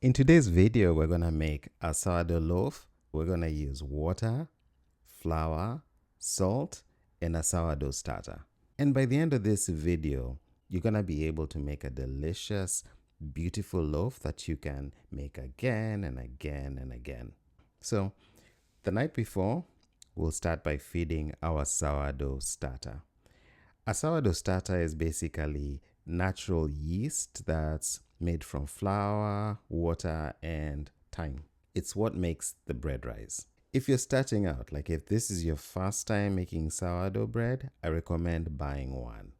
In today's video, we're going to make a sourdough loaf. We're going to use water, flour, salt, and a sourdough starter. And by the end of this video, you're going to be able to make a delicious, beautiful loaf that you can make again and again and again. So the night before, we'll start by feeding our sourdough starter. A sourdough starter is basically natural yeast that's made from flour, water, and thyme. It's what makes the bread rise. If you're starting out, like if this is your first time making sourdough bread, I recommend buying one.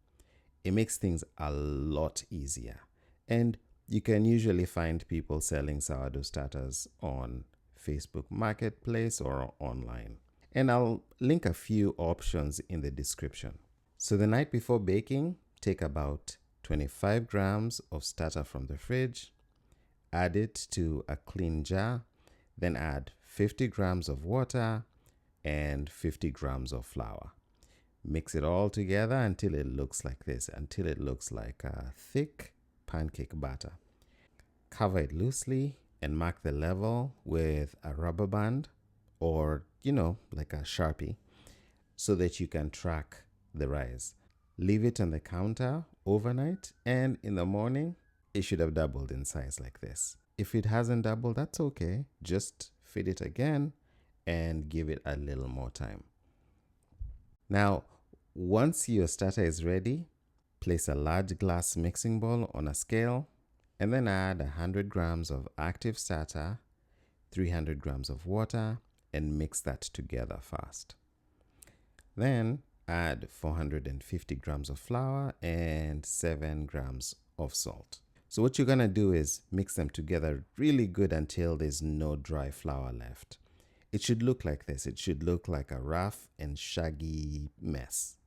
It makes things a lot easier. And you can usually find people selling sourdough starters on Facebook Marketplace or online. And I'll link a few options in the description. So the night before baking, take about 25 grams of starter from the fridge, add it to a clean jar, then add 50 grams of water and 50 grams of flour. Mix it all together until it looks like this, until it looks like a thick pancake batter. Cover it loosely and mark the level with a rubber band or, like a Sharpie so that you can track the rise. Leave it on the counter overnight, and in the morning, it should have doubled in size like this. If it hasn't doubled, that's okay. Just feed it again and give it a little more time. Now, once your starter is ready, place a large glass mixing bowl on a scale and then add 100 grams of active starter, 300 grams of water, and mix that together fast. Then add 450 grams of flour and 7 grams of salt. So what you're going to do is mix them together really good until there's no dry flour left. It should look like this. It should look like a rough and shaggy mess.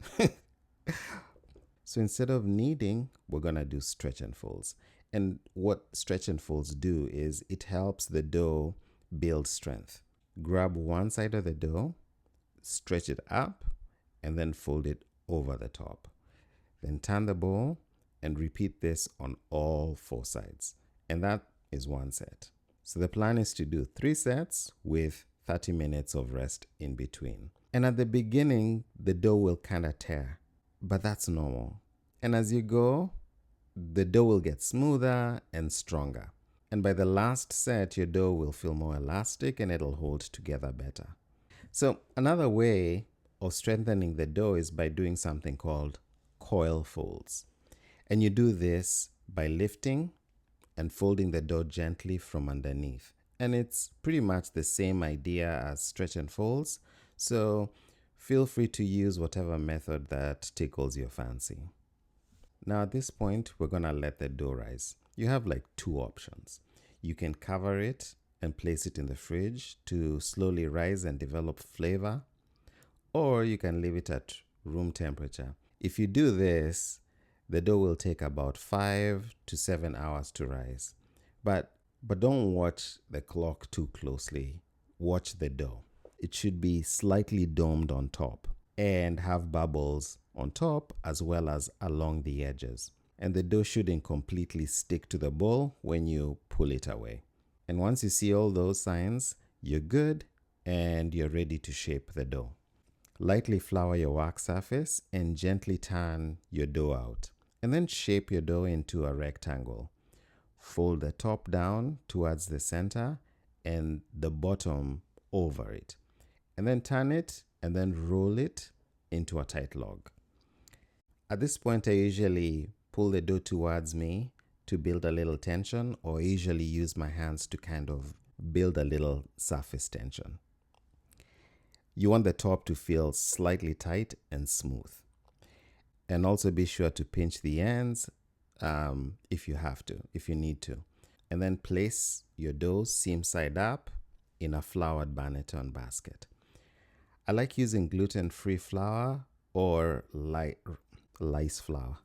So instead of kneading, we're going to do stretch and folds. And what stretch and folds do is it helps the dough build strength. Grab one side of the dough, stretch it up, and then fold it over the top. Then turn the bowl and repeat this on all 4 sides. And that is one set. So the plan is to do 3 sets with 30 minutes of rest in between. And at the beginning, the dough will kind of tear, but that's normal. And as you go, the dough will get smoother and stronger. And by the last set, your dough will feel more elastic and it'll hold together better. So another way of strengthening the dough is by doing something called coil folds. And you do this by lifting and folding the dough gently from underneath. And it's pretty much the same idea as stretch and folds. So feel free to use whatever method that tickles your fancy. Now at this point, we're going to let the dough rise. You have like 2 options. You can cover it and place it in the fridge to slowly rise and develop flavor, or you can leave it at room temperature. If you do this, the dough will take about 5 to 7 hours to rise. But don't watch the clock too closely. Watch the dough. It should be slightly domed on top and have bubbles on top as well as along the edges. And the dough shouldn't completely stick to the bowl when you pull it away. And once you see all those signs, you're good and you're ready to shape the dough. Lightly flour your work surface and gently turn your dough out. And then shape your dough into a rectangle. Fold the top down towards the center and the bottom over it. And then turn it and then roll it into a tight log. At this point, I usually pull the dough towards me to build a little tension, or usually use my hands to kind of build a little surface tension. You want the top to feel slightly tight and smooth. And also be sure to pinch the ends if you have to, if you need to. And then place your dough seam side up in a floured Banneton basket. I like using gluten-free flour or rice flour.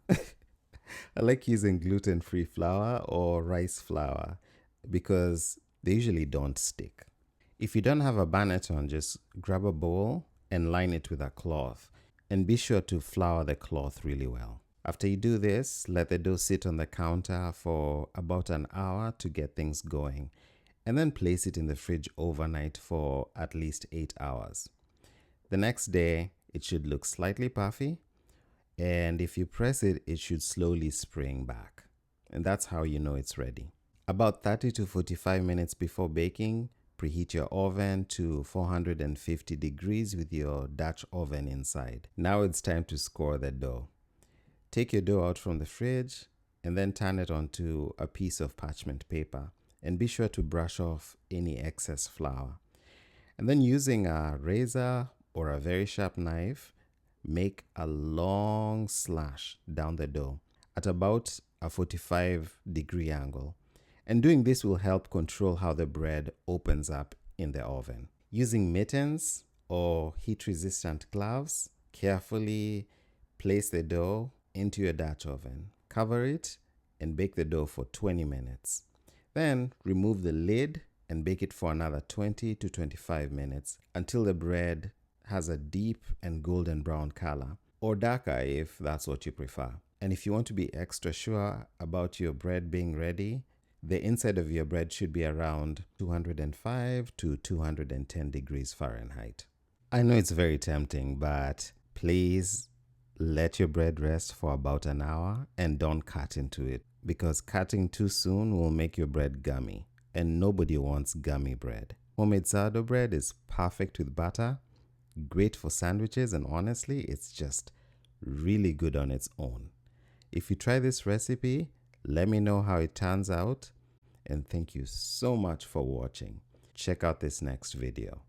I like using gluten-free flour or rice flour because they usually don't stick. If you don't have a Banneton, just grab a bowl and line it with a cloth. And be sure to flour the cloth really well. After you do this, let the dough sit on the counter for about an hour to get things going, and then place it in the fridge overnight for at least 8 hours. The next day, it should look slightly puffy, and if you press it, it should slowly spring back. And that's how you know it's ready. About 30 to 45 minutes before baking, preheat your oven to 450 degrees with your Dutch oven inside. Now it's time to score the dough. Take your dough out from the fridge and then turn it onto a piece of parchment paper, and be sure to brush off any excess flour. And then using a razor or a very sharp knife, make a long slash down the dough at about a 45-degree angle. And doing this will help control how the bread opens up in the oven. Using mittens or heat-resistant gloves, carefully place the dough into your Dutch oven. Cover it and bake the dough for 20 minutes. Then remove the lid and bake it for another 20 to 25 minutes until the bread has a deep and golden brown color, or darker if that's what you prefer. And if you want to be extra sure about your bread being ready, the inside of your bread should be around 205 to 210 degrees Fahrenheit. I know it's very tempting, but please let your bread rest for about an hour and don't cut into it, because cutting too soon will make your bread gummy, and nobody wants gummy bread. Homemade sourdough bread is perfect with butter, great for sandwiches, and honestly, it's just really good on its own. If you try this recipe, let me know how it turns out, and thank you so much for watching. Check out this next video.